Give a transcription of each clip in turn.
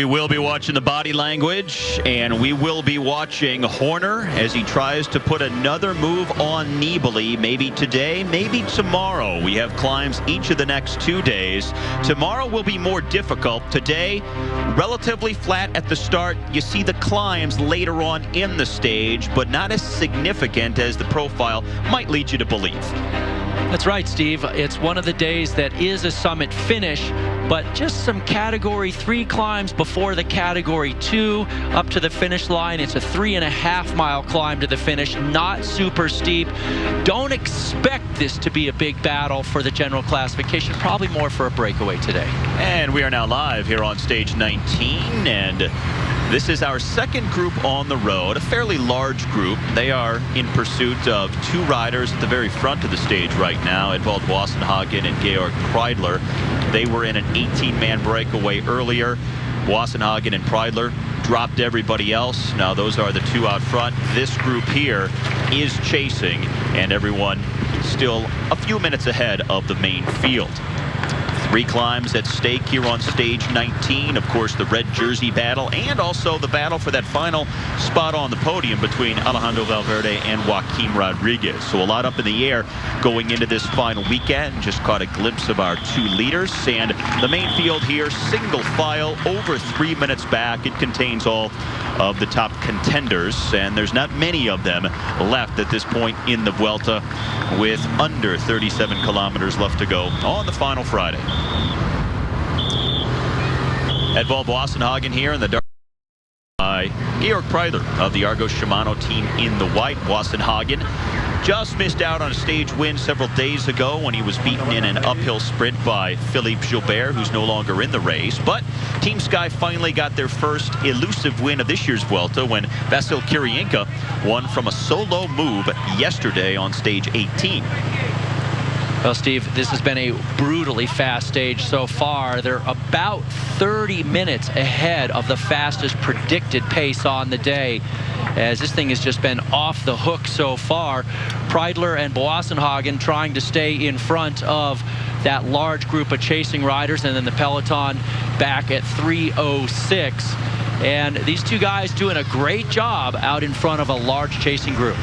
We will be watching the body language, and we will be watching Horner as he tries to put another move on Nibali, maybe today, maybe tomorrow. We have climbs each of the next 2 days. Tomorrow will be more difficult. Today, relatively flat at the start. You see the climbs later on in the stage, but not as significant as the profile might lead you to believe. That's right, Steve. It's one of the days that is a summit finish, but just some Category 3 climbs before the Category 2 up to the finish line. It's a 3.5-mile climb to the finish, not super steep. Don't expect this to be a big battle for the general classification, probably more for a breakaway today. And we are now live here on stage 19, and this is our second group on the road, a fairly large group. They are in pursuit of 2 riders at the very front of the stage right now, Edvald Wassenhagen and Georg Kreidler. They were in an 18-man breakaway earlier. Wassenhagen and Kreidler dropped everybody else. Now those are the 2 out front. This group here is chasing, and everyone still a few minutes ahead of the main field. 3 climbs at stake here on stage 19. Of course, the red jersey battle, and also the battle for that final spot on the podium between Alejandro Valverde and Joaquim Rodriguez. So a lot up in the air going into this final weekend. Just caught a glimpse of our 2 leaders, and the main field here, single file, over 3 minutes back. It contains all of the top contenders, and there's not many of them left at this point in the Vuelta, with under 37 kilometers left to go on the final Friday. Edvald Wassenhagen here in the dark by Georg Kreidler of the Argos Shimano team in the white. Wassenhagen just missed out on a stage win several days ago when he was beaten in an uphill sprint by Philippe Gilbert, who's no longer in the race. But Team Sky finally got their first elusive win of this year's Vuelta when Vasil Kirienka won from a solo move yesterday on stage 18. Well, Steve, this has been a brutally fast stage so far. They're about 30 minutes ahead of the fastest predicted pace on the day, as this thing has just been off the hook so far. Kreidler and Wassenhagen trying to stay in front of that large group of chasing riders, and then the peloton back at 3:06. And these 2 guys doing a great job out in front of a large chasing group.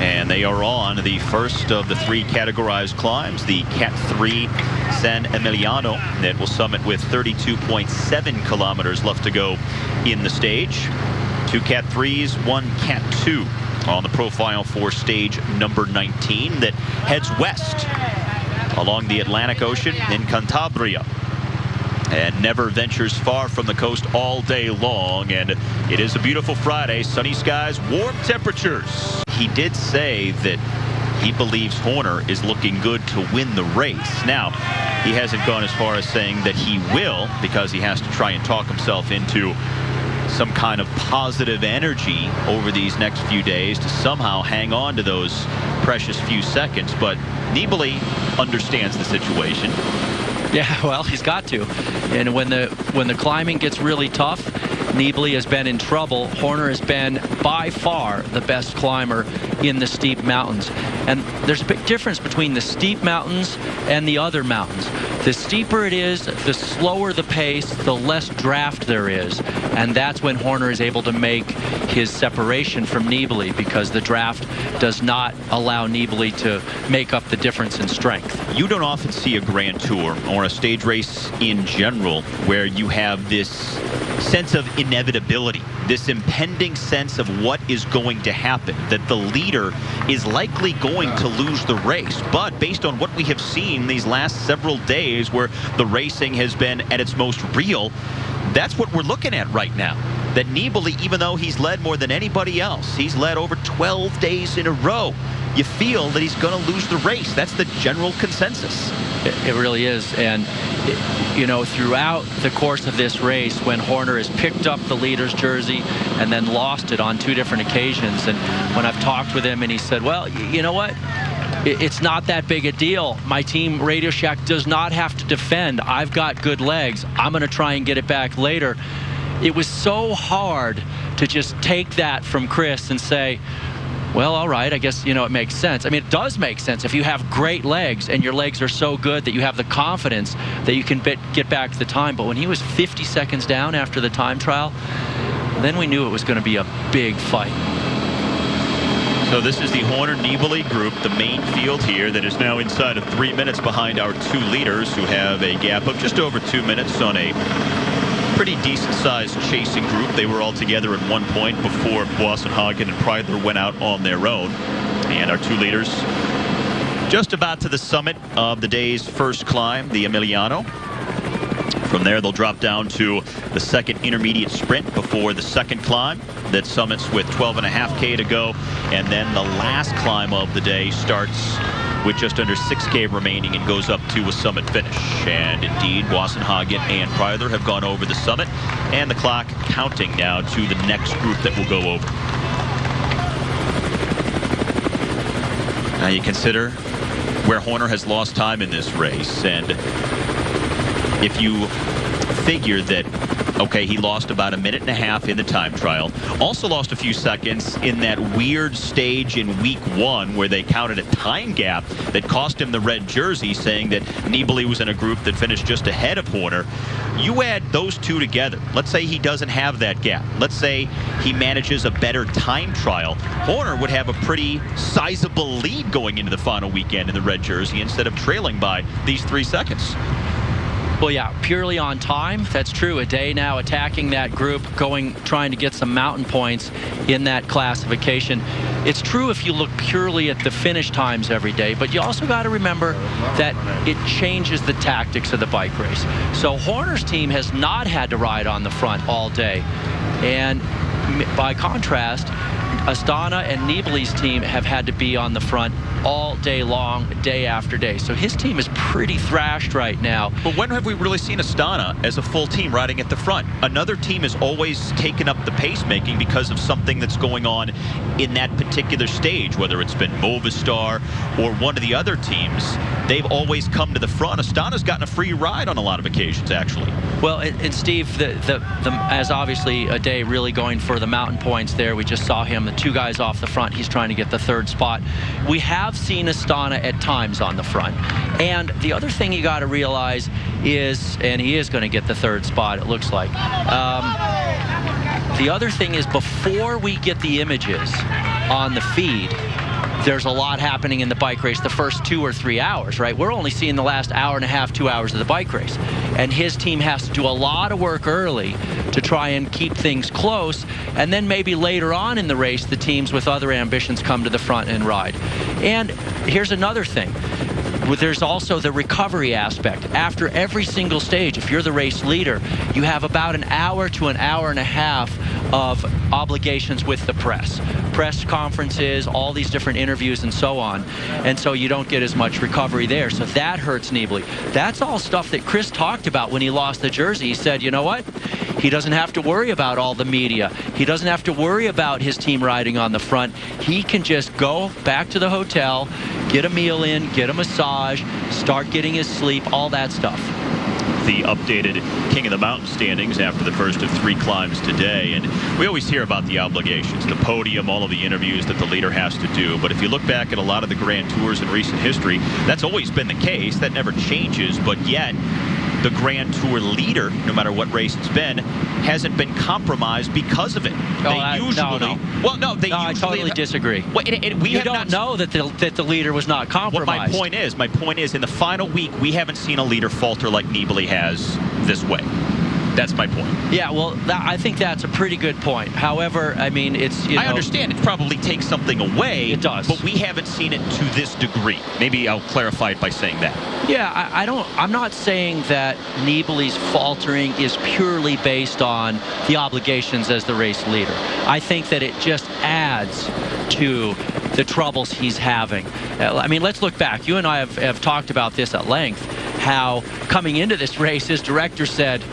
And they are on the first of the 3 categorized climbs, the Cat 3 San Emiliano, that will summit with 32.7 kilometers left to go in the stage. 2 Cat 3s, 1 Cat 2 on the profile for stage number 19 that heads west along the Atlantic Ocean in Cantabria, and never ventures far from the coast all day long. And it is a beautiful Friday, sunny skies, warm temperatures. He did say that he believes Horner is looking good to win the race. Now, he hasn't gone as far as saying that he will, because he has to try and talk himself into some kind of positive energy over these next few days to somehow hang on to those precious few seconds. But Nibali understands the situation. Yeah, well, he's got to. And when the climbing gets really tough, Nibali has been in trouble. Horner has been by far the best climber in the steep mountains. And there's a big difference between the steep mountains and the other mountains. The steeper it is, the slower the pace, the less draft there is. And that's when Horner is able to make his separation from Nibali, because the draft does not allow Nibali to make up the difference in strength. You don't often see a Grand Tour or a stage race in general where you have this sense of inevitability, this impending sense of what is going to happen, that the leader is likely going to lose the race. But based on what we have seen these last several days, where the racing has been at its most real, that's what we're looking at right now. That Nibali, even though he's led more than anybody else, he's led over 12 days in a row, you feel that he's going to lose the race. That's the general consensus. It really is. And you know, throughout the course of this race, when Horner has picked up the leader's jersey and then lost it on 2 different occasions, and when I've talked with him and he said, well, you know what, it's not that big a deal. My team, Radio Shack, does not have to defend. I've got good legs. I'm going to try and get it back later. It was so hard to just take that from Chris and say, Well, all right, I guess, it makes sense. I mean, it does make sense if you have great legs and your legs are so good that you have the confidence that you can get back to the time. But when he was 50 seconds down after the time trial, then we knew it was going to be a big fight. So this is the Horner-Nibali group, the main field here, that is now inside of 3 minutes behind our 2 leaders, who have a gap of just over 2 minutes on a pretty decent-sized chasing group. They were all together at one point before Hagen and Preidler went out on their own. And our 2 leaders just about to the summit of the day's first climb, the Emiliano. From there, they'll drop down to the second intermediate sprint before the second climb that summits with 12.5K to go. And then the last climb of the day starts with just under 6K remaining and goes up to a summit finish. And indeed, Hagen and Preidler have gone over the summit, and the clock counting now to the next group that will go over. Now you consider where Horner has lost time in this race, and if you figure that, okay, he lost about 1.5 minutes in the time trial, also lost a few seconds in that weird stage in week 1 where they counted a time gap that cost him the red jersey, saying that Nibali was in a group that finished just ahead of Horner. You add those 2 together. Let's say he doesn't have that gap. Let's say he manages a better time trial. Horner would have a pretty sizable lead going into the final weekend in the red jersey instead of trailing by these 3 seconds. Well, yeah, purely on time, that's true. A day now attacking that group, trying to get some mountain points in that classification. It's true if you look purely at the finish times every day, but you also got to remember that it changes the tactics of the bike race. So Horner's team has not had to ride on the front all day. And by contrast, Astana and Nibali's team have had to be on the front all day long, day after day. So his team is pretty thrashed right now. But when have we really seen Astana as a full team riding at the front? Another team has always taken up the pace-making because of something that's going on in that particular stage, whether it's been Movistar or one of the other teams. They've always come to the front. Astana's gotten a free ride on a lot of occasions, actually. Well, and Steve, as obviously a day really going for the mountain points there. We just saw him, the 2 guys off the front. He's trying to get the 3rd spot. We have seen Astana at times on the front. And the other thing you got to realize is, and he is going to get the 3rd spot, it looks like. The other thing is, before we get the images on the feed, there's a lot happening in the bike race the first 2 or 3 hours, right? We're only seeing the last hour and a half, 2 hours of the bike race. And his team has to do a lot of work early to try and keep things close. And then maybe later on in the race, the teams with other ambitions come to the front and ride. And here's another thing. There's also the recovery aspect. After every single stage, if you're the race leader, you have about an hour to an hour and a half of obligations with the press conferences, all these different interviews and so on. And so you don't get as much recovery there. So that hurts Nibali. That's all stuff that Chris talked about when he lost the jersey. He said, you know what? He doesn't have to worry about all the media. He doesn't have to worry about his team riding on the front. He can just go back to the hotel, get a meal in, get a massage, start getting his sleep, all that stuff. The updated King of the Mountain standings after the first of 3 climbs today. And we always hear about the obligations, the podium, all of the interviews that the leader has to do. But if you look back at a lot of the Grand Tours in recent history, that's always been the case. That never changes. But yet, the Grand Tour leader, no matter what race it's been, hasn't been compromised because of it. I totally disagree. Well, you don't know that the leader was not compromised. Well, my point is, in the final week, we haven't seen a leader falter like Nibali has this way. That's my point. Yeah, well, I think that's a pretty good point. However, I mean, I understand it probably takes something away. It does. But we haven't seen it to this degree. Maybe I'll clarify it by saying that. Yeah, I'm not saying that Nibali's faltering is purely based on the obligations as the race leader. I think that it just adds to the troubles he's having. I mean, let's look back. You and I have talked about this at length, how coming into this race, his director said,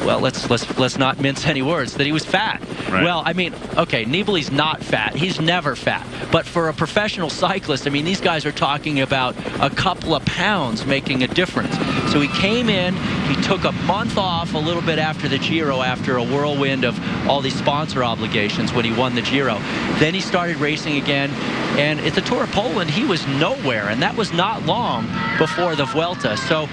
well, let's not mince any words, that he was fat. Right. Well, I mean, okay, Nibali's not fat. He's never fat. But for a professional cyclist, I mean, these guys are talking about a couple of pounds making a difference. So he came in, he took a month off a little bit after the Giro, after a whirlwind of all these sponsor obligations when he won the Giro. Then he started racing again. And at the Tour of Poland, he was nowhere. And that was not long before the Vuelta. So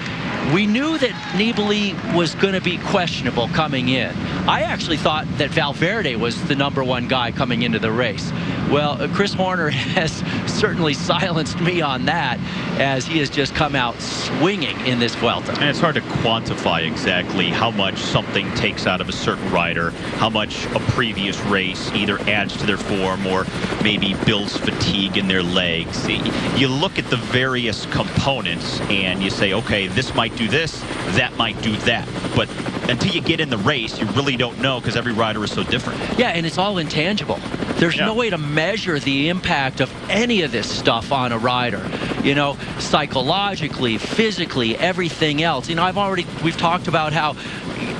we knew that Nibali was going to be questionable coming in. I actually thought that Valverde was the #1 guy coming into the race. Well, Chris Horner has certainly silenced me on that, as he has just come out swinging in this Vuelta. And it's hard to quantify exactly how much something takes out of a certain rider, how much a previous race either adds to their form or maybe builds fatigue in their legs. You look at the various components and you say, okay, this might do this, that might do that. But until you get in the race, you really don't know, because every rider is so different. Yeah, and it's all intangible. There's no way to measure the impact of any of this stuff on a rider. You know, psychologically, physically, everything else. You know, we've talked about how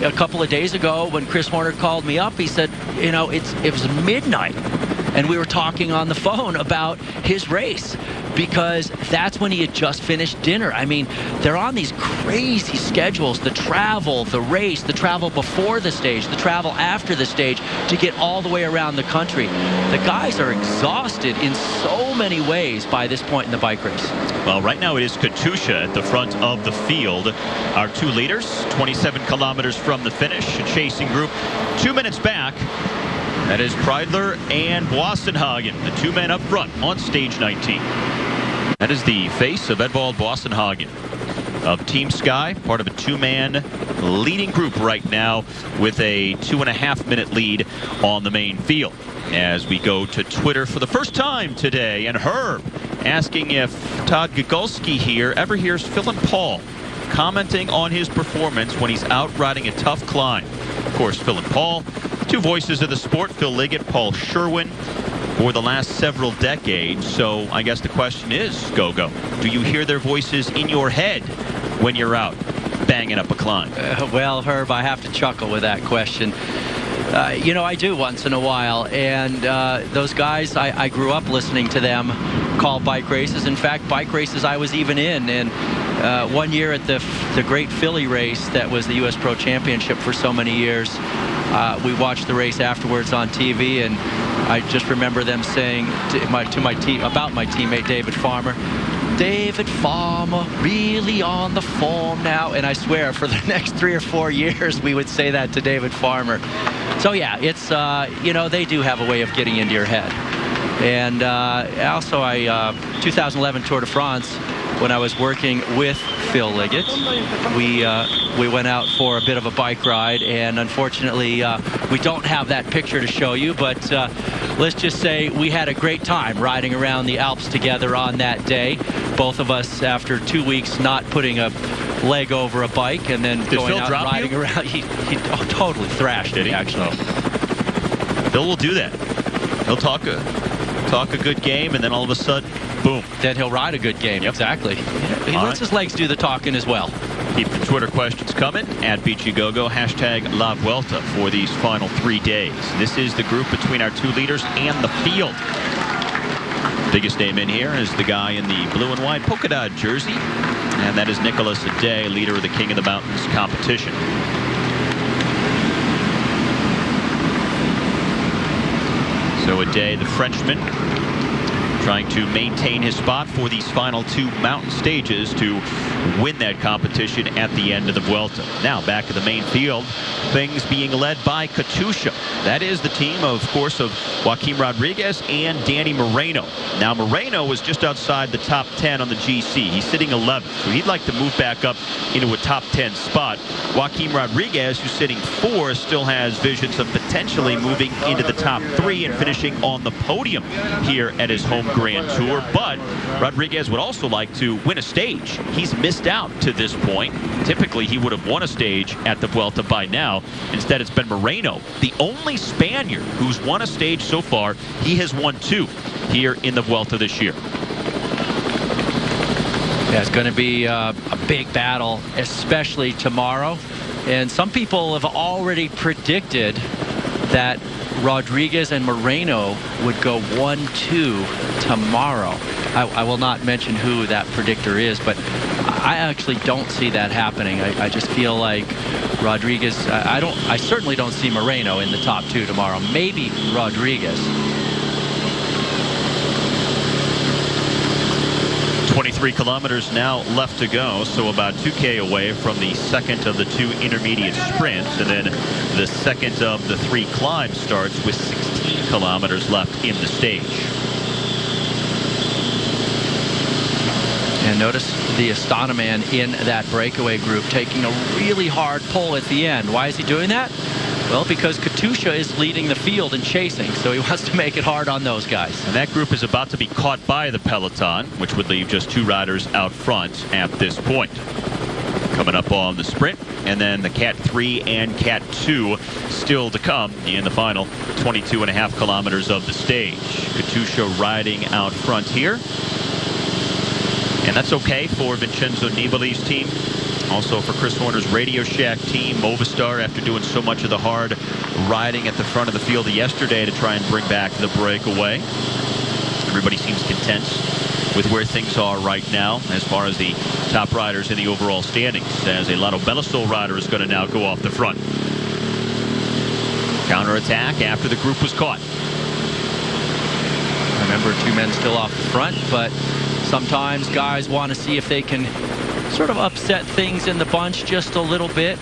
a couple of days ago when Chris Horner called me up, he said, you know, it was midnight, and we were talking on the phone about his race, because that's when he had just finished dinner. I mean, they're on these crazy schedules, the travel, the race, the travel before the stage, the travel after the stage, to get all the way around the country. The guys are exhausted in so many ways by this point in the bike race. Well, right now it is Katusha at the front of the field. Our 2 leaders, 27 kilometers from the finish, a chasing group 2 minutes back. That is Preidler and Boassenhagen, the 2 men up front on stage 19. That is the face of Edvald Boassenhagen of Team Sky, part of a 2-man leading group right now with a 2.5-minute lead on the main field. As we go to Twitter for the first time today, and Herb asking if Todd Gagulski here ever hears Phil and Paul commenting on his performance when he's out riding a tough climb. Of course, Phil and Paul, 2 voices of the sport, Phil Liggett, Paul Sherwin, for the last several decades. So I guess the question is, Gogo, do you hear their voices in your head when you're out banging up a climb? Well, Herb, I have to chuckle with that question. You know, I do once in a while, and those guys, I grew up listening to them call bike races. In fact, bike races I was even in. And one year at the great Philly race that was the U.S. Pro Championship for so many years, we watched the race afterwards on TV, and I just remember them saying about my teammate David Farmer, David Farmer really on the form now. And I swear for the next 3 or 4 years we would say that to David Farmer. So yeah, it's you know, they do have a way of getting into your head. And also 2011 Tour de France, when I was working with Phil Liggett, we went out for a bit of a bike ride, and unfortunately we don't have that picture to show you, but let's just say we had a great time riding around the Alps together on that day. Both of us, after 2 weeks not putting a leg over a bike and then going out and riding around, he totally thrashed me, actually. Phil will do that. He'll talk a good game, and then all of a sudden, boom. Then he'll ride a good game. Yep. Exactly. He lets his legs do the talking as well. Keep the Twitter questions coming at BeachyGoGo, hashtag La Vuelta for these final 3 days. This is the group between our 2 leaders and the field. Biggest name in here is the guy in the blue and white polka dot jersey, and that is Nicolas Aday, leader of the King of the Mountains competition. So Aday, the Frenchman, trying to maintain his spot for these final 2 mountain stages to win that competition at the end of the Vuelta. Now back to the main field, things being led by Katusha. That is the team, of course, of Joaquim Rodriguez and Danny Moreno. Now Moreno was just outside the top 10 on the GC. He's sitting 11th, so he'd like to move back up into a top 10 spot. Joaquim Rodriguez, who's sitting 4th, still has visions of potentially moving into the top 3 and finishing on the podium here at his home Grand Tour. But Rodriguez would also like to win a stage. He's missed out to this point. Typically, he would have won a stage at the Vuelta by now. Instead, it's been Moreno, the only Spaniard who's won a stage so far. He has won 2 here in the Vuelta this year. Yeah, it's going to be a big battle, especially tomorrow. And some people have already predicted that Rodriguez and Moreno would go 1-2 tomorrow. I will not mention who that predictor is, but I actually don't see that happening. I just feel like Rodriguez, I certainly don't see Moreno in the top 2 tomorrow. Maybe Rodriguez. 23 kilometers now left to go, so about 2K away from the second of the 2 intermediate sprints, and then the second of the 3 climbs starts with 16 kilometers left in the stage. And notice the Espana man in that breakaway group taking a really hard pull at the end. Why is he doing that? Well, because Katusha is leading the field and chasing, so he wants to make it hard on those guys. And that group is about to be caught by the peloton, which would leave just 2 riders out front at this point. Coming up on the sprint, and then the Cat 3 and Cat 2 still to come in the final 22.5 kilometers of the stage. Katusha riding out front here. And that's okay for Vincenzo Nibali's team. Also for Chris Horner's Radio Shack team, Movistar, after doing so much of the hard riding at the front of the field yesterday to try and bring back the breakaway. Everybody seems content with where things are right now as far as the top riders in the overall standings, as a Lotto Belisol rider is going to now go off the front. Counterattack after the group was caught. Remember, 2 men still off the front, but sometimes guys want to see if they can sort of upset things in the bunch just a little bit.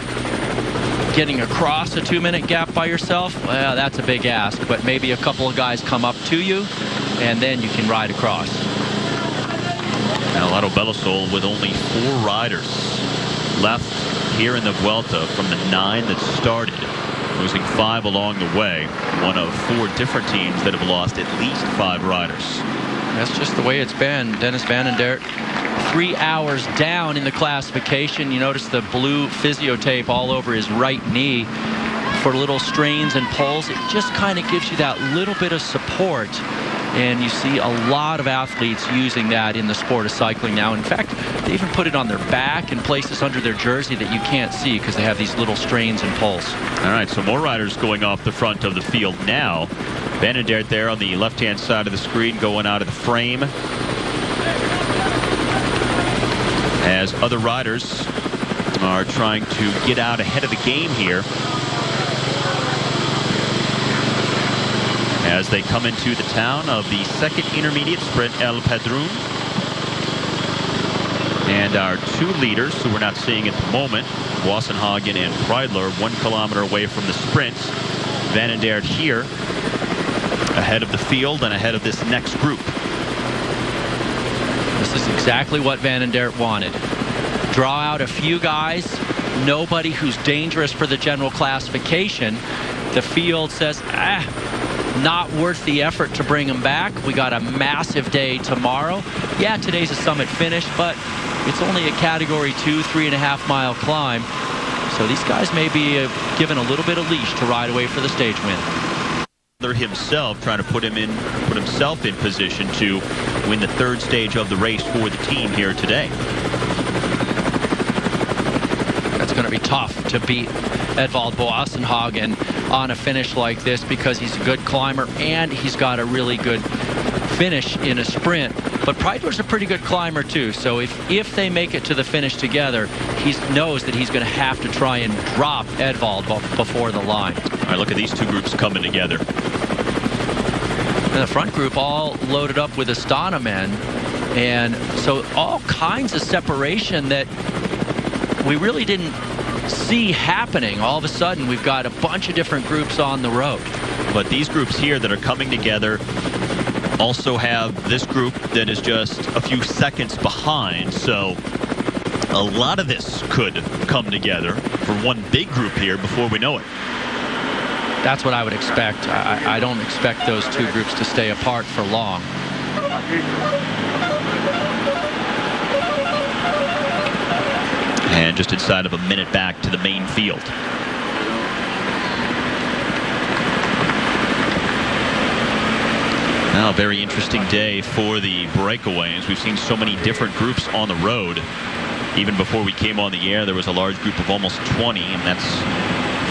Getting across a 2-minute gap by yourself, well, that's a big ask, but maybe a couple of guys come up to you and then you can ride across. Now Lotto Belisol with only 4 riders left here in the Vuelta from the 9 that started, losing 5 along the way. One of 4 different teams that have lost at least 5 riders. That's just the way it's been. Dennis Van den Dert, 3 hours down in the classification. You notice the blue physio tape all over his right knee for little strains and pulls. It just kind of gives you that little bit of support. And you see a lot of athletes using that in the sport of cycling now. In fact, they even put it on their back and places under their jersey that you can't see because they have these little strains and pulls. All right, so more riders going off the front of the field now. Van den Dert there on the left-hand side of the screen going out of the frame, as other riders are trying to get out ahead of the game here as they come into the town of the second intermediate sprint, El Padrón. And our 2 leaders, who we're not seeing at the moment, Wassenhagen and Kreidler, 1 kilometer away from the sprint. Van den Dert here ahead of the field and ahead of this next group. This is exactly what Van den Dert wanted. Draw out a few guys, nobody who's dangerous for the general classification. The field says, not worth the effort to bring them back. We got a massive day tomorrow. Yeah, today's a summit finish, but it's only a category 2, 3.5 mile climb. So these guys may be given a little bit of leash to ride away for the stage win. Himself trying to put himself in position to win the 3rd stage of the race for the team here today. That's going to be tough to beat Edvald Boassenhagen on a finish like this because he's a good climber and he's got a really good finish in a sprint. But Kreidler's a pretty good climber too, so if they make it to the finish together, he knows that he's going to have to try and drop Edvald before the line. All right, look at these 2 groups coming together. And the front group all loaded up with Espana men, and so all kinds of separation that we really didn't see happening. All of a sudden, we've got a bunch of different groups on the road. But these groups here that are coming together also have this group that is just a few seconds behind, so a lot of this could come together for one big group here before we know it. That's what I would expect. I don't expect those 2 groups to stay apart for long. And just inside of a minute back to the main field. Now, a very interesting day for the breakaways. We've seen so many different groups on the road. Even before we came on the air, there was a large group of almost 20, and that's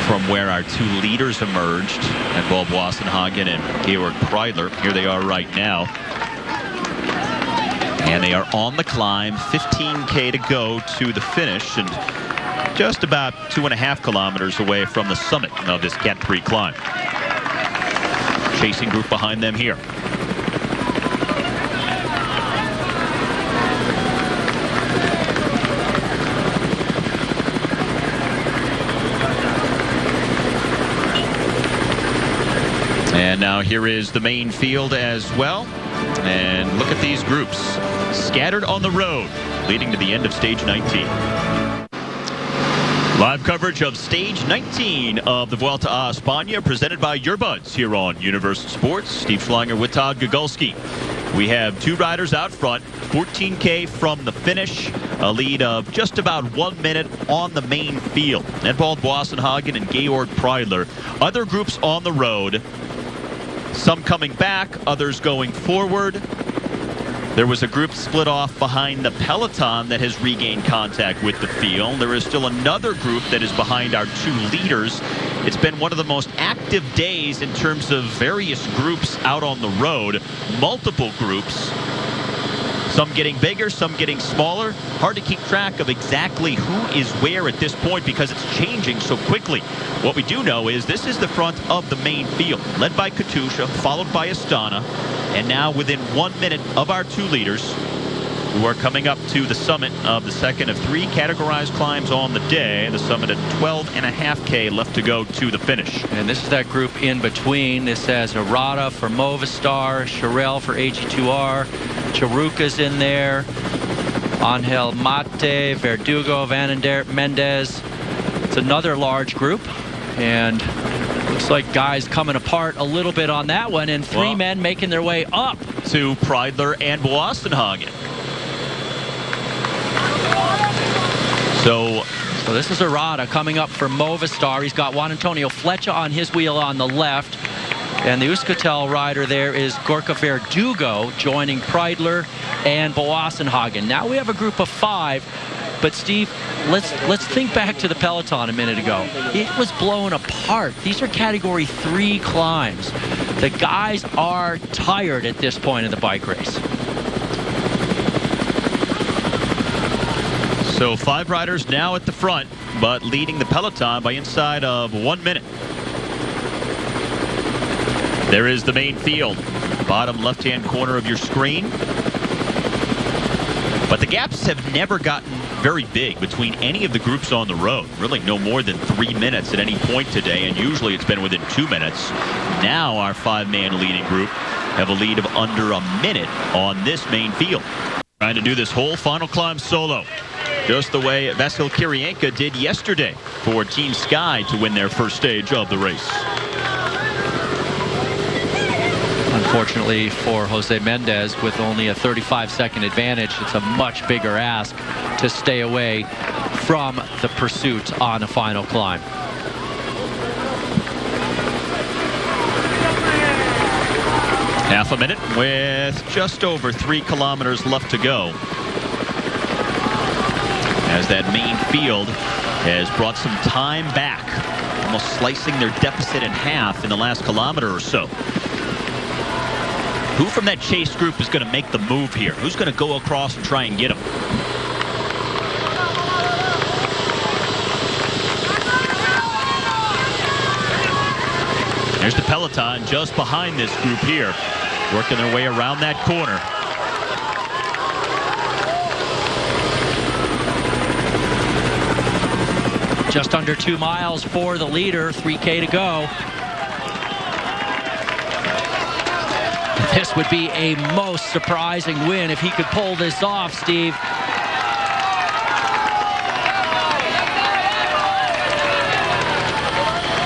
from where our 2 leaders emerged, Edvald Boassenhagen and Georg Kreidler. Here they are right now. And they are on the climb, 15K to go to the finish, and just about 2.5 kilometers away from the summit of this Cat 3 climb. Chasing group behind them here. And now here is the main field as well. And look at these groups scattered on the road leading to the end of stage 19. Live coverage of stage 19 of the Vuelta a Espana presented by Your Buds here on Universal Sports. Steve Schlanger with Todd Gogolski. We have two riders out front, 14K from the finish, a lead of just about 1 minute on the main field. Edvald Boasson-Hagen and Georg Preidler. Other groups on the road, some coming back, others going forward. There was a group split off behind the peloton that has regained contact with the field. There is still another group that is behind our two leaders. It's been one of the most active days in terms of various groups out on the road. Multiple groups. Some getting bigger, some getting smaller. Hard to keep track of exactly who is where at this point because it's changing so quickly. What we do know is this is the front of the main field, led by Katusha, followed by Astana. And now within 1 minute of our two leaders, who are coming up to the summit of the second of three categorized climbs on the day. The summit at 12.5K left to go to the finish. And this is that group in between. This has Arata for Movistar, Charel for AG2R, Charuca's in there, Angel Mate, Verdugo, Mendez. It's another large group, and looks like guys coming apart a little bit on that one, and three men making their way up to Preidler and Boasson-Hagen. So this is Arata coming up for Movistar. He's got Juan Antonio Flecha on his wheel on the left. And the Euskaltel rider there is Gorka Verdugo joining Preidler and Boasson-Hagen. Now we have a group of 5. But Steve, let's think back to the peloton a minute ago. It was blown apart. These are category 3 climbs. The guys are tired at this point of the bike race. So 5 riders now at the front, but leading the peloton by inside of 1 minute. There is the main field, bottom left-hand corner of your screen. But the gaps have never gotten very big between any of the groups on the road. Really no more than 3 minutes at any point today, and usually it's been within 2 minutes. Now our 5-man leading group have a lead of under a minute on this main field. Trying to do this whole final climb solo, just the way Vasil Kirienka did yesterday for Team Sky to win their first stage of the race. Unfortunately for Jose Mendez, with only a 35-second advantage, it's a much bigger ask to stay away from the pursuit on a final climb. Half a minute with just over 3 kilometers left to go, as that main field has brought some time back, almost slicing their deficit in half in the last kilometer or so. Who from that chase group is going to make the move here? Who's going to go across and try and get him? There's the peloton just behind this group here, working their way around that corner. Just under 2 miles for the leader, 3K to go. This would be a most surprising win if he could pull this off, Steve.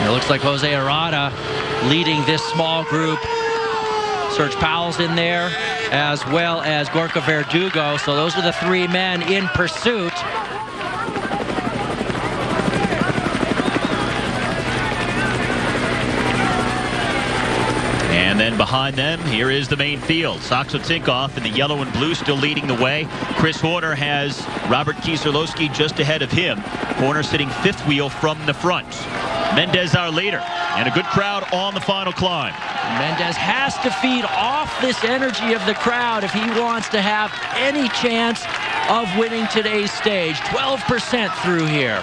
It looks like Jose Arata leading this small group. Serge Powell's in there, as well as Gorka Verdugo. So those are the 3 men in pursuit. And then behind them, here is the main field. Saxo Tinkoff in the yellow and blue still leading the way. Chris Horner has Robert Kieserlowski just ahead of him. Horner sitting 5th wheel from the front. Mendez our leader, and a good crowd on the final climb. Mendez has to feed off this energy of the crowd if he wants to have any chance of winning today's stage. 12% through here.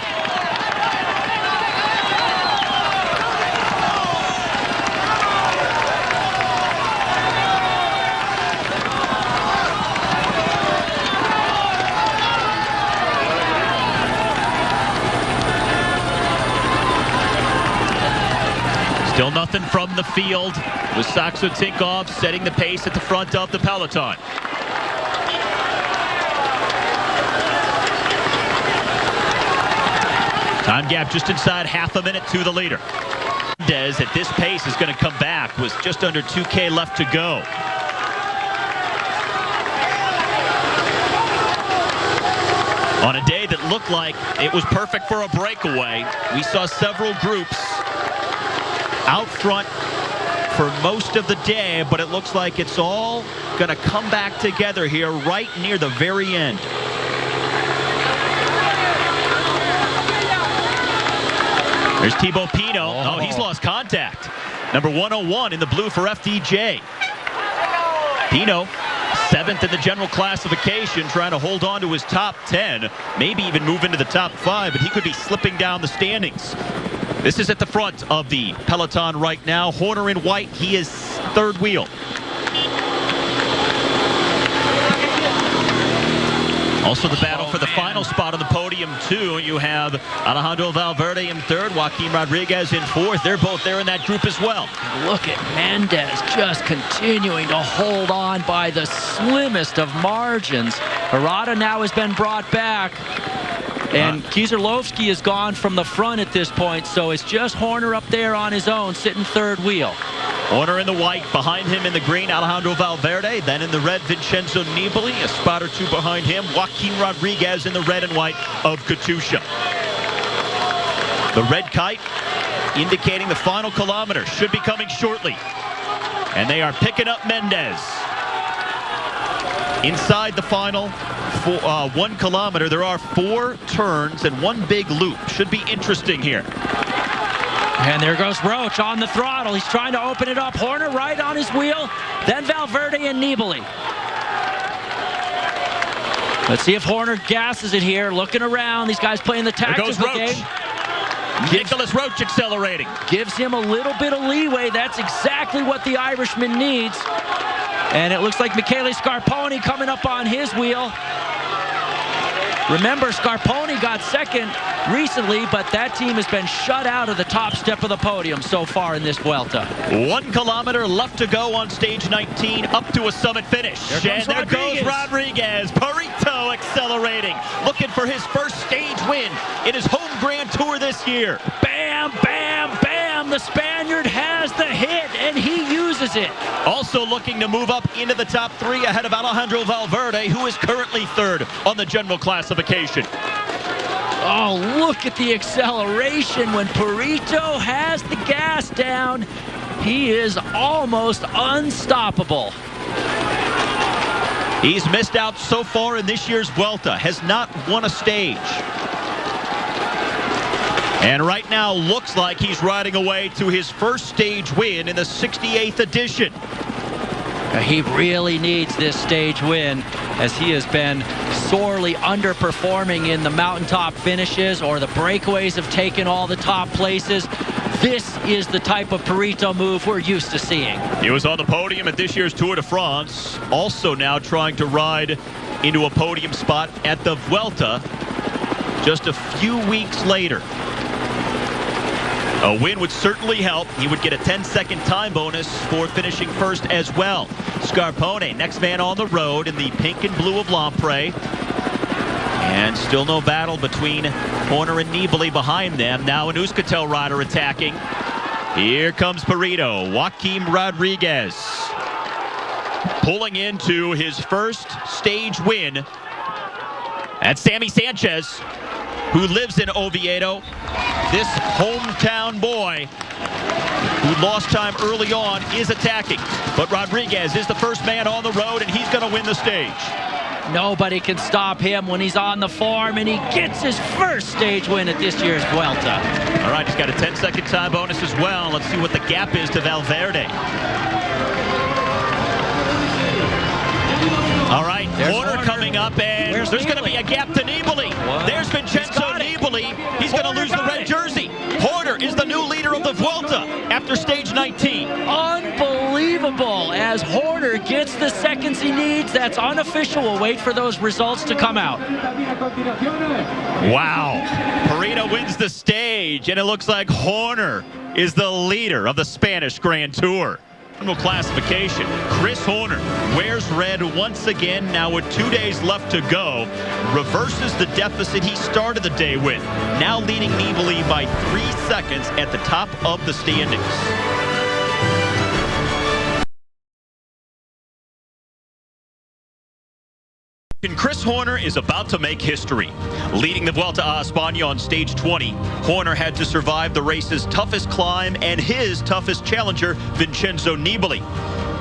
Still nothing from the field, with Saxo Tinkoff setting the pace at the front of the peloton. Time gap just inside half a minute to the leader. Mendez at this pace is going to come back with just under 2K left to go. On a day that looked like it was perfect for a breakaway, we saw several groups out front for most of the day, but it looks like it's all going to come back together here right near the very end. There's Thibaut Pinot. Oh, he's lost contact. Number 101 in the blue for FDJ. Pinot, 7th in the general classification, trying to hold on to his top 10, maybe even move into the top 5, but he could be slipping down the standings. This is at the front of the peloton right now. Horner in white, he is third wheel. Also the battle for the final spot on the podium, too. You have Alejandro Valverde in third, Joaquin Rodriguez in fourth. They're both there in that group as well. Look at Mendez just continuing to hold on by the slimmest of margins. Harada now has been brought back. And Kieserlowski is gone from the front at this point, so it's just Horner up there on his own, sitting third wheel. Horner in the white, behind him in the green, Alejandro Valverde. Then in the red, Vincenzo Nibali, a spot or two behind him. Joaquin Rodriguez in the red and white of Katusha. The red kite indicating the final kilometer should be coming shortly. And they are picking up Mendez. Inside the final 1 kilometer, there are 4 turns and 1 big loop. Should be interesting here. And there goes Roach on the throttle. He's trying to open it up. Horner right on his wheel. Then Valverde and Nibali. Let's see if Horner gasses it here. Looking around. These guys playing the tactical game. Nicholas Roach accelerating. Gives him a little bit of leeway. That's exactly what the Irishman needs. And it looks like Michele Scarponi coming up on his wheel. Remember, Scarponi got second recently, but that team has been shut out of the top step of the podium so far in this Vuelta. 1 kilometer left to go on stage 19, up to a summit finish. There goes Rodriguez. Pareto accelerating, looking for his first stage win in his home Grand Tour this year. Bam, bam, bam. The Spaniard has the hit, and he uses it. Also looking to move up into the top 3 ahead of Alejandro Valverde, who is currently third on the general classification. Oh, look at the acceleration when Pareto has the gas down. He is almost unstoppable. He's missed out so far in this year's Vuelta, has not won a stage. And right now looks like he's riding away to his first stage win in the 68th edition. He really needs this stage win, as he has been sorely underperforming in the mountaintop finishes, or the breakaways have taken all the top places. This is the type of Pareto move we're used to seeing. He was on the podium at this year's Tour de France, also now trying to ride into a podium spot at the Vuelta just a few weeks later. A win would certainly help. He would get a 10-second time bonus for finishing first as well. Scarpone, next man on the road in the pink and blue of Lampre. And still no battle between Horner and Nibali behind them. Now an Euskaltel rider attacking. Here comes Pareto. Joaquin Rodriguez pulling into his first stage win. That's Sammy Sanchez, who lives in Oviedo. This hometown boy who lost time early on is attacking. But Rodriguez is the first man on the road, and he's going to win the stage. Nobody can stop him when he's on the form, and he gets his first stage win at this year's Vuelta. All right, he's got a 10-second time bonus as well. Let's see what the gap is to Valverde. All right, Horner coming up, and there's going to be a gap to Nibali. There's Vincenzo Nibali. He's going to lose the red jersey. Horner is the new leader of the Vuelta after stage 19. Unbelievable, as Horner gets the seconds he needs. That's unofficial. We'll wait for those results to come out. Wow. Pareto wins the stage, and it looks like Horner is the leader of the Spanish Grand Tour. Classification, Chris Horner wears red once again, now with 2 days left to go. Reverses the deficit he started the day with, now leading Nibali by 3 seconds at the top of the standings. Chris Horner is about to make history. Leading the Vuelta a Espana on stage 20, Horner had to survive the race's toughest climb and his toughest challenger, Vincenzo Nibali.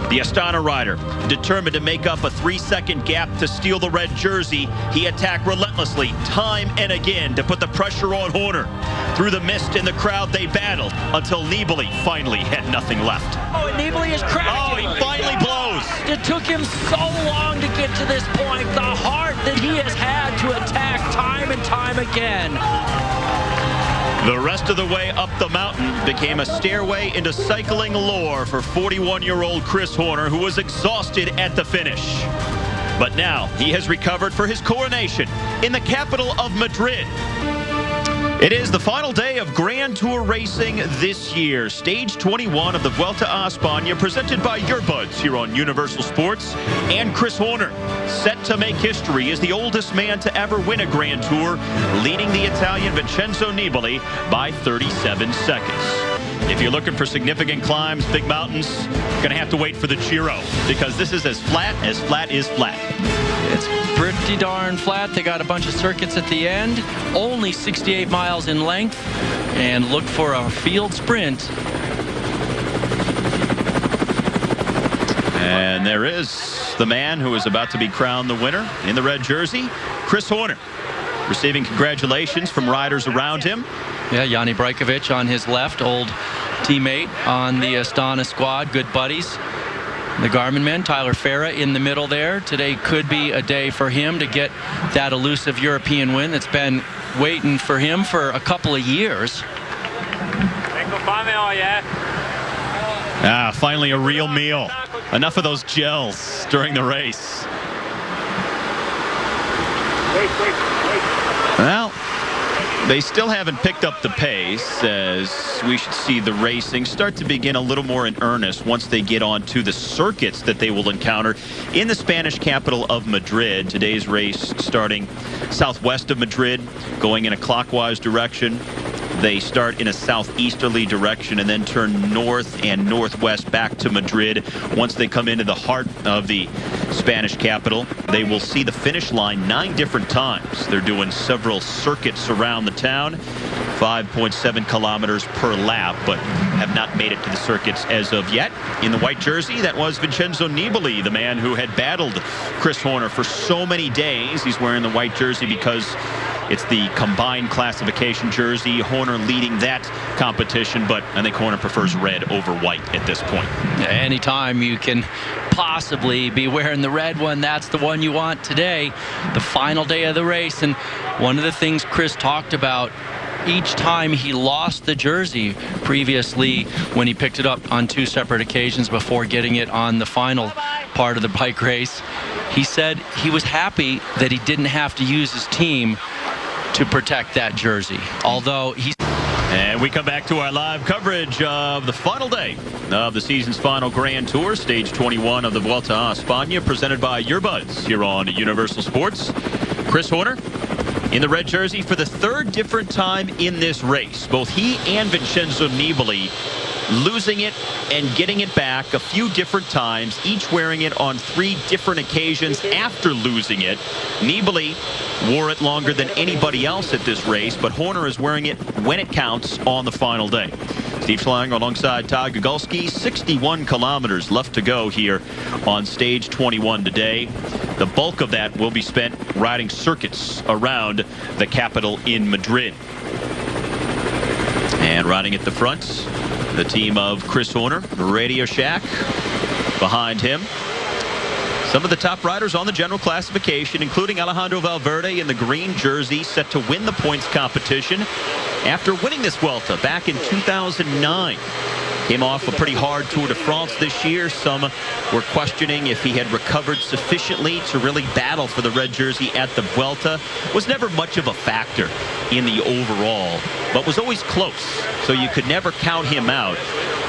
The Astana rider, determined to make up a 3-second gap to steal the red jersey, he attacked relentlessly, time and again, to put the pressure on Horner. Through the mist and the crowd, they battled until Nibali finally had nothing left. Oh, and Nibali is cracking. Oh, he finally blows. It took him so long to get to this point. The heart that he has had to attack time and time again. The rest of the way up the mountain became a stairway into cycling lore for 41-year-old Chris Horner, who was exhausted at the finish. But now he has recovered for his coronation in the capital of Madrid. It is the final day of Grand Tour racing this year. Stage 21 of the Vuelta a Espana, presented by your buds here on Universal Sports. And Chris Horner, set to make history, is the oldest man to ever win a Grand Tour, leading the Italian Vincenzo Nibali by 37 seconds. If you're looking for significant climbs, big mountains, you're going to have to wait for the Giro, because this is as flat is flat. It's pretty darn flat. They got a bunch of circuits at the end, only 68 miles in length, and look for a field sprint. And there is the man who is about to be crowned the winner in the red jersey, Chris Horner, receiving congratulations from riders around him. Yeah, Yanni Brajkovic on his left, old teammate on the Astana squad, good buddies. The Garmin men, Tyler Farah in the middle there. Today could be a day for him to get that elusive European win that's been waiting for him for a couple of years. Finally a real meal. Enough of those gels during the race. Well, they still haven't picked up the pace, as we should see the racing start to begin a little more in earnest once they get onto the circuits that they will encounter in the Spanish capital of Madrid. Today's race starting southwest of Madrid, going in a clockwise direction. They start in a southeasterly direction and then turn north and northwest back to Madrid. Once they come into the heart of the Spanish capital, they will see the finish line 9 different times. They're doing several circuits around the town, 5.7 kilometers per lap, but have not made it to the circuits as of yet. In the white jersey, that was Vincenzo Nibali, the man who had battled Chris Horner for so many days. He's wearing the white jersey because it's the combined classification jersey. Horner leading that competition, but I think Horner prefers red over white at this point. Anytime you can possibly be wearing the red one, that's the one you want today, the final day of the race. And one of the things Chris talked about, each time he lost the jersey previously, when he picked it up on 2 separate occasions before getting it on the final part of the bike race, he said he was happy that he didn't have to use his team to protect that jersey. Although he's... And we come back to our live coverage of the final day of the season's final Grand Tour, stage 21 of the Vuelta a Espana, presented by your buds here on Universal Sports. Chris Horner in the red jersey for the 3rd different time in this race. Both he and Vincenzo Nibali losing it and getting it back a few different times, each wearing it on 3 different occasions after losing it. Nibali wore it longer than anybody else at this race, but Horner is wearing it when it counts on the final day. Steve Schlang alongside Todd Gogolski. 61 kilometers left to go here on stage 21 today. The bulk of that will be spent riding circuits around the capital in Madrid. And riding at the front, the team of Chris Horner, Radio Shack behind him. Some of the top riders on the general classification, including Alejandro Valverde in the green jersey, set to win the points competition after winning this Vuelta back in 2009. Came off a pretty hard Tour de France this year. Some were questioning if he had recovered sufficiently to really battle for the red jersey at the Vuelta. Was never much of a factor in the overall, but was always close. So you could never count him out.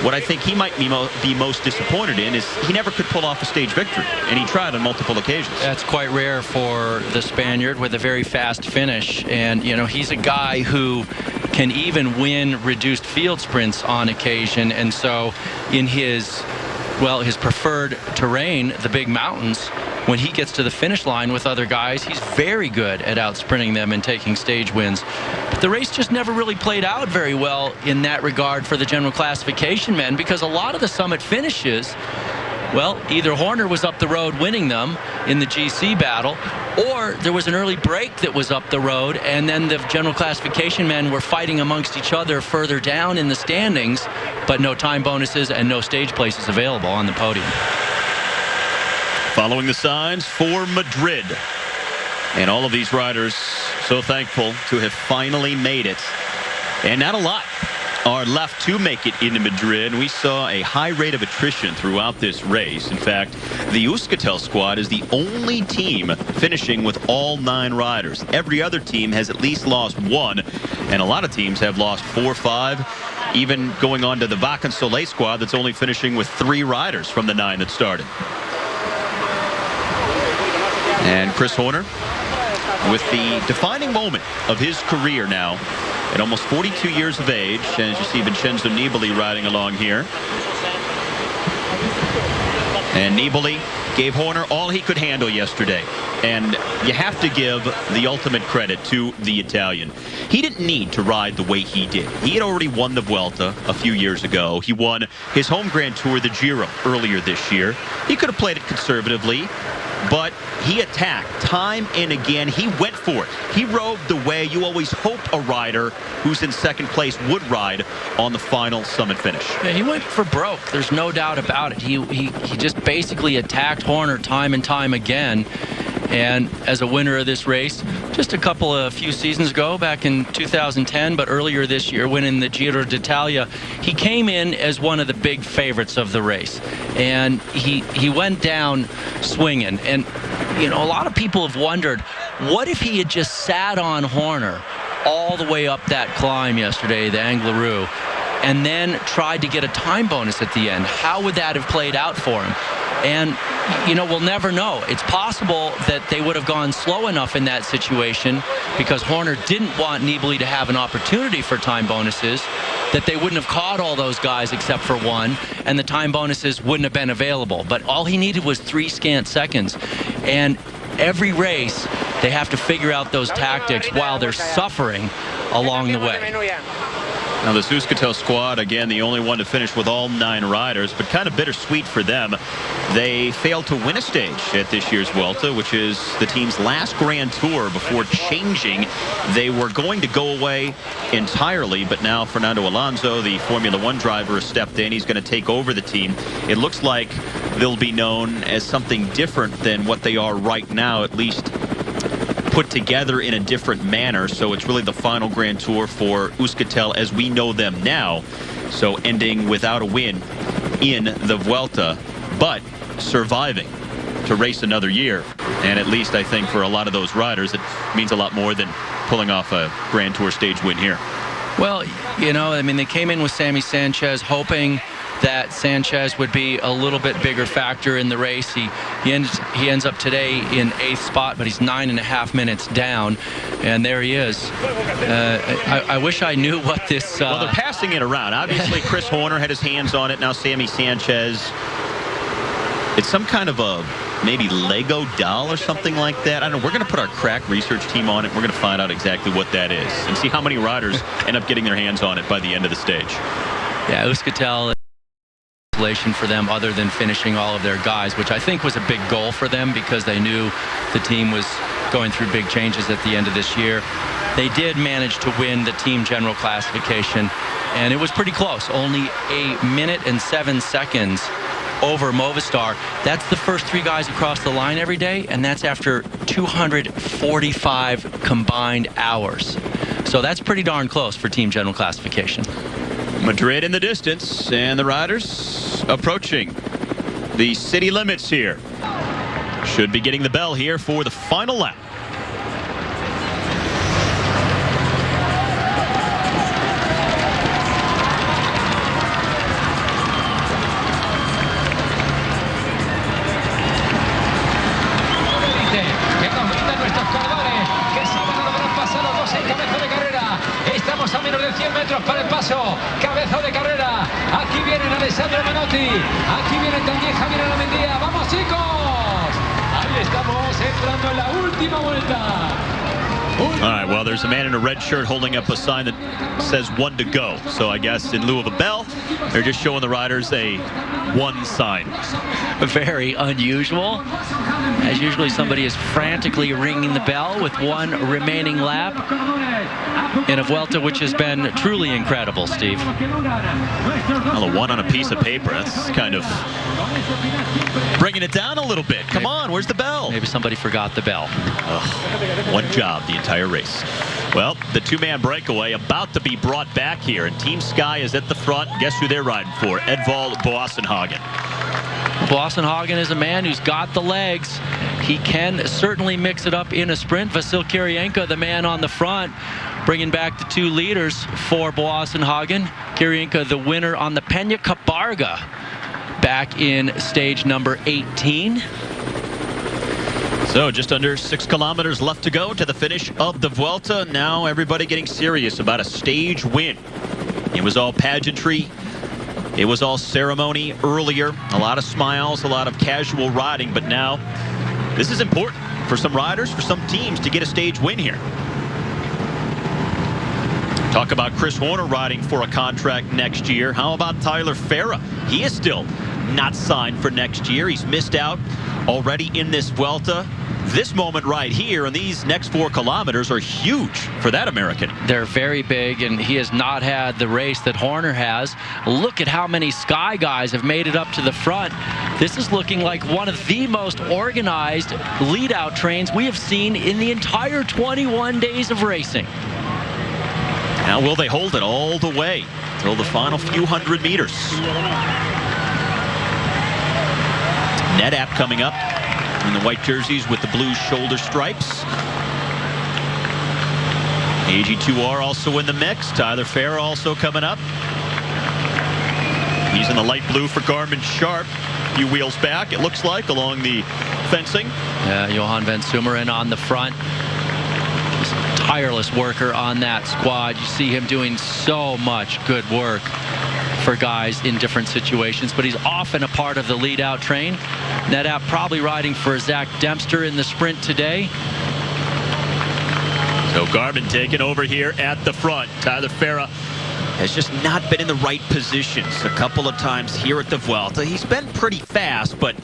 What I think he might be most disappointed in is he never could pull off a stage victory, and he tried on multiple occasions. That's quite rare for the Spaniard with a very fast finish. And, you know, he's a guy who can even win reduced field sprints on occasion. And so in his preferred terrain, the big mountains, when he gets to the finish line with other guys, he's very good at out-sprinting them and taking stage wins. But the race just never really played out very well in that regard for the general classification men, because a lot of the summit finishes, well, either Horner was up the road winning them in the GC battle, or there was an early break that was up the road, and then the general classification men were fighting amongst each other further down in the standings, but no time bonuses and no stage places available on the podium. Following the signs for Madrid. And all of these riders so thankful to have finally made it. And not a lot are left to make it into Madrid. We saw a high rate of attrition throughout this race. In fact, the Euskaltel squad is the only team finishing with all 9 riders. Every other team has at least lost 1, and a lot of teams have lost 4 or 5. Even going on to the Vacan Soleil squad that's only finishing with 3 riders from the 9 that started. And Chris Horner, with the defining moment of his career now, at almost 42 years of age, and as you see Vincenzo Nibali riding along here. And Nibali gave Horner all he could handle yesterday. And you have to give the ultimate credit to the Italian. He didn't need to ride the way he did. He had already won the Vuelta a few years ago. He won his home Grand Tour, the Giro, earlier this year. He could have played it conservatively, but he attacked time and again. He went for it. He rode the way you always hope a rider who's in second place would ride on the final summit finish. Yeah, he went for broke. There's no doubt about it. He just basically attacked Horner time and time again. And as a winner of this race, just a few seasons ago, back in 2010, but earlier this year, winning the Giro d'Italia, he came in as one of the big favorites of the race. And he went down swinging. And, you know, a lot of people have wondered, what if he had just sat on Horner all the way up that climb yesterday, the Angleroo, and then tried to get a time bonus at the end? How would that have played out for him? And, you know, we'll never know. It's possible that they would have gone slow enough in that situation because Horner didn't want Nibali to have an opportunity for time bonuses, that they wouldn't have caught all those guys except for one, and the time bonuses wouldn't have been available. But all he needed was 3 scant seconds. And every race, they have to figure out those tactics while they're suffering along the way. Now the Euskaltel squad, again, the only one to finish with all 9 riders, but kind of bittersweet for them. They failed to win a stage at this year's Vuelta, which is the team's last Grand Tour before changing. They were going to go away entirely, but now Fernando Alonso, the Formula One driver, has stepped in. He's going to take over the team. It looks like they'll be known as something different than what they are right now, at least put together in a different manner. So it's really the final Grand Tour for Euskaltel as we know them now. So ending without a win in the Vuelta, but surviving to race another year. And at least I think for a lot of those riders, it means a lot more than pulling off a Grand Tour stage win here. Well, you know, I mean, they came in with Sammy Sanchez hoping that Sanchez would be a little bit bigger factor in the race. He ends up today in 8th spot, but he's 9.5 minutes down, and there he is. I wish I knew what this... Well, they're passing it around. Obviously, Chris Horner had his hands on it. Now Sammy Sanchez. It's some kind of a maybe Lego doll or something like that. I don't know. We're going to put our crack research team on it. We're going to find out exactly what that is and see how many riders end up getting their hands on it by the end of the stage. Yeah, Euskaltel for them other than finishing all of their guys, which I think was a big goal for them because they knew the team was going through big changes at the end of this year. They did manage to win the team general classification, and it was pretty close. Only 1 minute and 7 seconds over Movistar. That's the first 3 guys across the line every day, and that's after 245 combined hours. So that's pretty darn close for team general classification. Madrid in the distance, and the riders approaching the city limits here. Should be getting the bell here for the final lap. paso, cabeza de carrera. Aquí vienen Alessandro Menotti, aquí viene también Javier Alamendía. ¡Vamos, chicos! Ahí estamos entrando en la última vuelta. All right, well, there's a man in a red shirt holding up a sign that says 1 to go. So I guess in lieu of a bell, they're just showing the riders a 1 sign. Very unusual. As usually, somebody is frantically ringing the bell with 1 remaining lap in a Vuelta, which has been truly incredible, Steve. Well, a 1 on a piece of paper. That's kind of bringing it down a little bit. Come on, where's the bell? Maybe somebody forgot the bell. Ugh, 1 job the entire race. Well, the 2-man breakaway about to be brought back here, and Team Sky is at the front. Guess who they're riding for? Edvald Boassenhagen. Boassenhagen is a man who's got the legs. He can certainly mix it up in a sprint. Vasil Kirienka, the man on the front, bringing back the 2 leaders for Boassenhagen. Kirienka, the winner on the Peña Cabarga back in stage number 18. So just under 6 kilometers left to go to the finish of the Vuelta. Now everybody getting serious about a stage win. It was all pageantry. It was all ceremony earlier. A lot of smiles, a lot of casual riding. But now this is important for some riders, for some teams to get a stage win here. Talk about Chris Horner riding for a contract next year. How about Tyler Farah? He is still not signed for next year. He's missed out already in this Vuelta. This moment right here and these next 4 kilometers are huge for that American. They're very big, and he has not had the race that Horner has. Look at how many Sky guys have made it up to the front. This is looking like one of the most organized lead-out trains we have seen in the entire 21 days of racing. Now will they hold it all the way till the final few hundred meters? NetApp coming up in the white jerseys with the blue shoulder stripes. AG2R also in the mix. Tyler Farah also coming up. He's in the light blue for Garmin Sharp. A few wheels back, it looks like, along the fencing. Yeah, Johan van Sumeren on the front. Just a tireless worker on that squad. You see him doing so much good work for guys in different situations, but he's often a part of the lead-out train. NetApp probably riding for Zach Dempster in the sprint today. So Garmin taking over here at the front. Tyler Farah has just not been in the right positions a couple of times here at the Vuelta. He's been pretty fast, but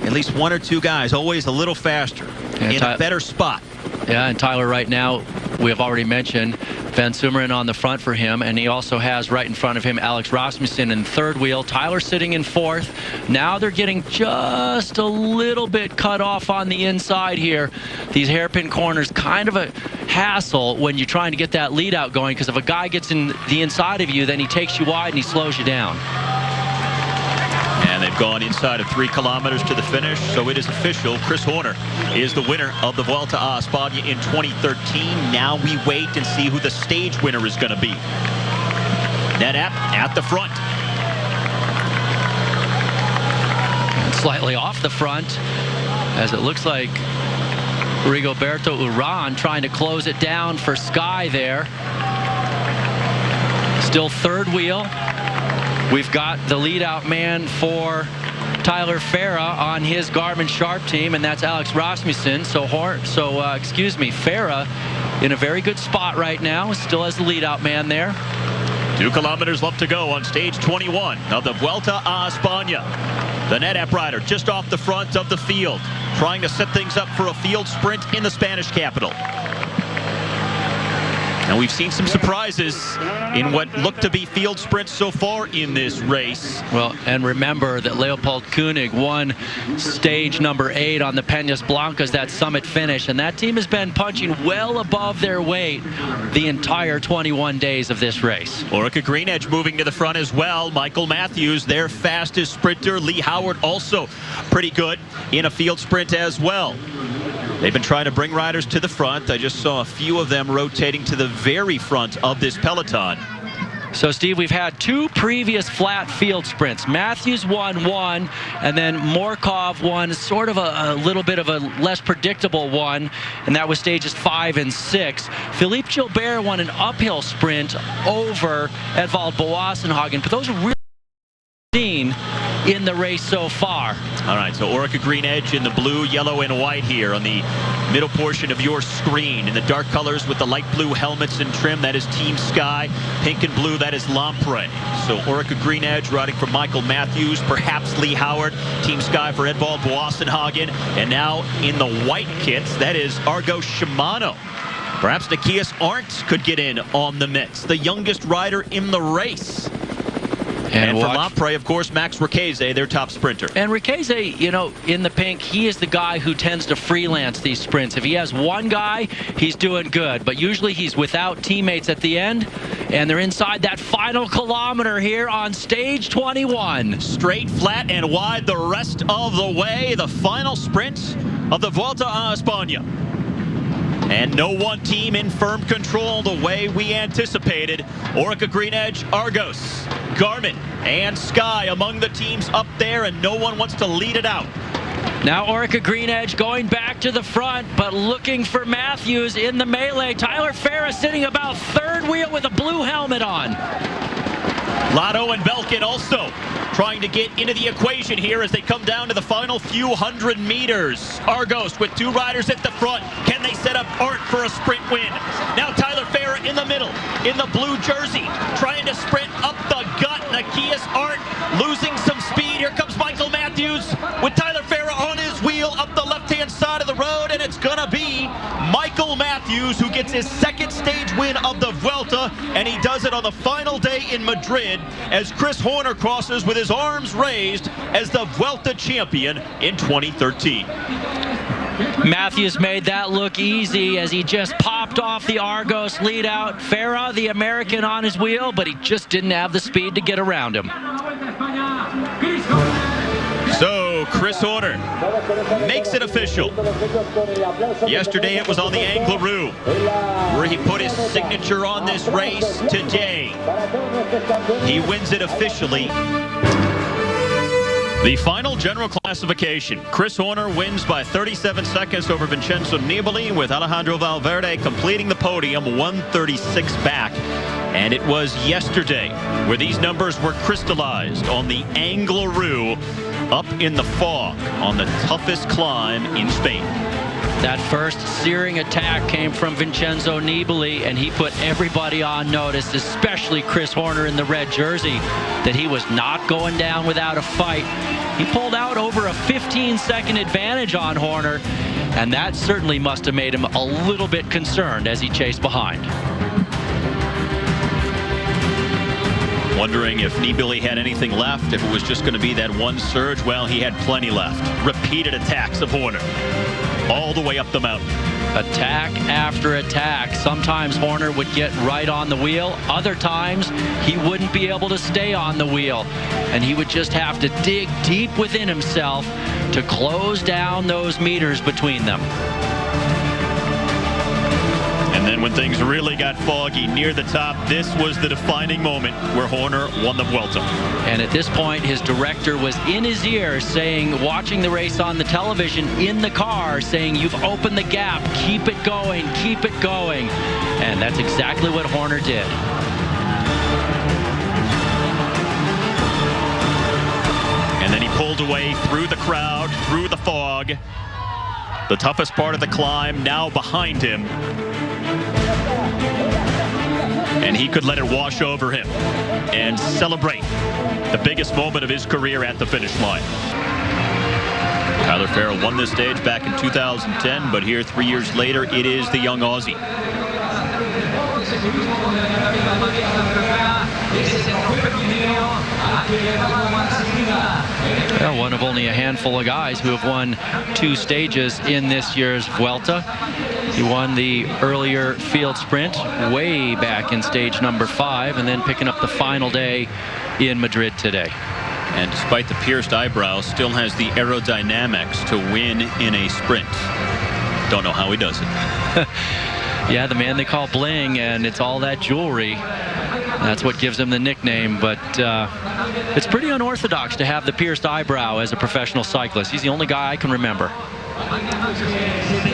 at least 1 or 2 guys always a little faster, in a better spot. Yeah, and Tyler right now, we have already mentioned Van Sumeren on the front for him, and he also has right in front of him Alex Rasmussen in 3rd wheel. Tyler sitting in 4th. Now they're getting just a little bit cut off on the inside here. These hairpin corners, kind of a hassle when you're trying to get that lead out going, because if a guy gets in the inside of you, then he takes you wide and he slows you down. And they've gone inside of 3 kilometers to the finish, so it is official. Chris Horner is the winner of the Vuelta a Espana in 2013. Now we wait and see who the stage winner is going to be. NetApp at the front. And slightly off the front, as it looks like Rigoberto Urán trying to close it down for Sky there. Still 3rd wheel. We've got the lead-out man for Tyler Farah on his Garmin Sharp team, and that's Alex Rasmussen. Farah in a very good spot right now. Still has the lead-out man there. 2 kilometers left to go on stage 21 of the Vuelta a Espana. The NetApp rider just off the front of the field, trying to set things up for a field sprint in the Spanish capital. And we've seen some surprises in what looked to be field sprints so far in this race. Well, and remember that Leopold Koenig won stage number 8 on the Peñas Blancas, that summit finish, and that team has been punching well above their weight the entire 21 days of this race. Orica Green Edge moving to the front as well. Michael Matthews, their fastest sprinter. Lee Howard also pretty good in a field sprint as well. They've been trying to bring riders to the front. I just saw a few of them rotating to the very front of this peloton. So, Steve, we've had two previous flat field sprints. Matthews won one, and then Morkov won sort of a little bit of a less predictable one, and that was stages 5 and 6. Philippe Gilbert won an uphill sprint over Edvald Boassenhagen, but those are really seen in the race so far. All right, so Orica Green Edge in the blue, yellow, and white here on the middle portion of your screen. In the dark colors with the light blue helmets and trim, that is Team Sky. Pink and blue, that is Lampre. So Orica Green Edge riding for Michael Matthews, perhaps Lee Howard. Team Sky for Edvald Boassenhagen. And now in the white kits, that is Argo Shimano. Perhaps Nikias Arndt could get in on the mix, the youngest rider in the race. And for Lampre, of course, Max Riqueze, their top sprinter. And Riqueze, you know, in the pink, he is the guy who tends to freelance these sprints. If he has one guy, he's doing good. But usually he's without teammates at the end, and they're inside that final kilometer here on stage 21. Straight, flat, and wide the rest of the way. The final sprint of the Vuelta a Espana. And no one team in firm control the way we anticipated. Orica Green Edge, Argos, Garmin, and Sky among the teams up there, and no one wants to lead it out. Now Orica Green Edge going back to the front, but looking for Matthews in the melee. Tyler Farah sitting about third wheel with a blue helmet on. Lotto and Belkin also trying to get into the equation here as they come down to the final few hundred meters. Argos with two riders at the front. Can they set up Arndt for a sprint win? Now Tyler Farah in the middle, in the blue jersey, trying to sprint up the gut. Nikias Arndt losing some speed. Here comes Michael Matthews with Tyler Farah on his wheel up the left-hand side of the road, and it's gonna be Michael Matthews who gets his second stage win of the Vuelta, and he does it on the final day in Madrid as Chris Horner crosses with his arms raised as the Vuelta champion in 2013. Matthews made that look easy as he just popped off the Argos lead out. Farah, the American, on his wheel, but he just didn't have the speed to get around him. So Chris Horner makes it official. Yesterday it was on the Angleroo where he put his signature on this race. Today he wins it officially. The final general classification. Chris Horner wins by 37 seconds over Vincenzo Nibali, with Alejandro Valverde completing the podium 136 back. And it was yesterday where these numbers were crystallized on the Angleroo up in the fog on the toughest climb in Spain. That first searing attack came from Vincenzo Nibali, and he put everybody on notice, especially Chris Horner in the red jersey, that he was not going down without a fight. He pulled out over a 15-second advantage on Horner, and that certainly must have made him a little bit concerned as he chased behind. Wondering if Nibali had anything left, if it was just going to be that one surge. Well, he had plenty left. Repeated attacks of Horner all the way up the mountain. Attack after attack. Sometimes Horner would get right on the wheel. Other times he wouldn't be able to stay on the wheel, and he would just have to dig deep within himself to close down those meters between them. And then when things really got foggy near the top, this was the defining moment where Horner won the Vuelta. And at this point, his director was in his ear saying, watching the race on the television in the car, saying, "You've opened the gap, keep it going, keep it going." And that's exactly what Horner did. And then he pulled away through the crowd, through the fog. The toughest part of the climb now behind him. And he could let it wash over him and celebrate the biggest moment of his career at the finish line. Tyler Farah won this stage back in 2010, but here 3 years later, it is the young Aussie. Well, one of only a handful of guys who have won 2 stages in this year's Vuelta. He won the earlier field sprint way back in stage number 5, and then picking up the final day in Madrid today. And despite the pierced eyebrows, still has the aerodynamics to win in a sprint. Don't know how he does it. Yeah, the man they call Bling, and it's all that jewelry. That's what gives him the nickname, but it's pretty unorthodox to have the pierced eyebrow as a professional cyclist. He's the only guy I can remember.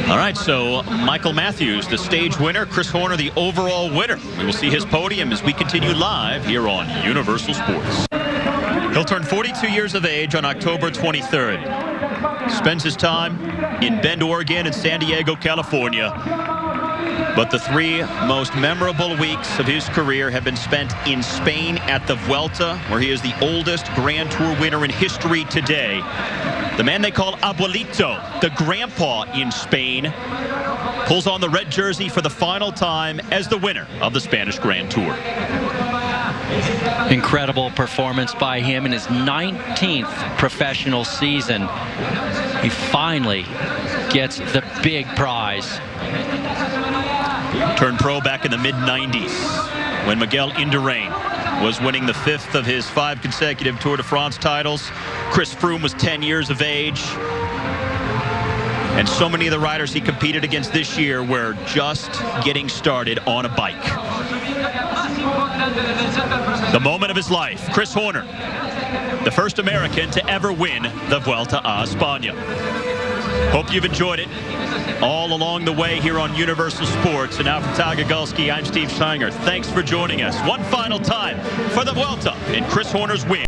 All right, so Michael Matthews, the stage winner, Chris Horner, the overall winner. We will see his podium as we continue live here on Universal Sports. He'll turn 42 years of age on October 23rd. Spends his time in Bend, Oregon and San Diego, California. But the 3 most memorable weeks of his career have been spent in Spain at the Vuelta, where he is the oldest Grand Tour winner in history today. The man they call Abuelito, the grandpa in Spain, pulls on the red jersey for the final time as the winner of the Spanish Grand Tour. Incredible performance by him in his 19th professional season. He finally gets the big prize. Turned pro back in the mid-90s when Miguel Indurain was winning the 5th of his 5 consecutive Tour de France titles. Chris Froome was 10 years of age. And so many of the riders he competed against this year were just getting started on a bike. The moment of his life, Chris Horner, the first American to ever win the Vuelta a Espana. Hope you've enjoyed it all along the way here on Universal Sports. And now from Tal Gagulski, I'm Steve Steinger. Thanks for joining us. One final time for the Vuelta and Chris Horner's win.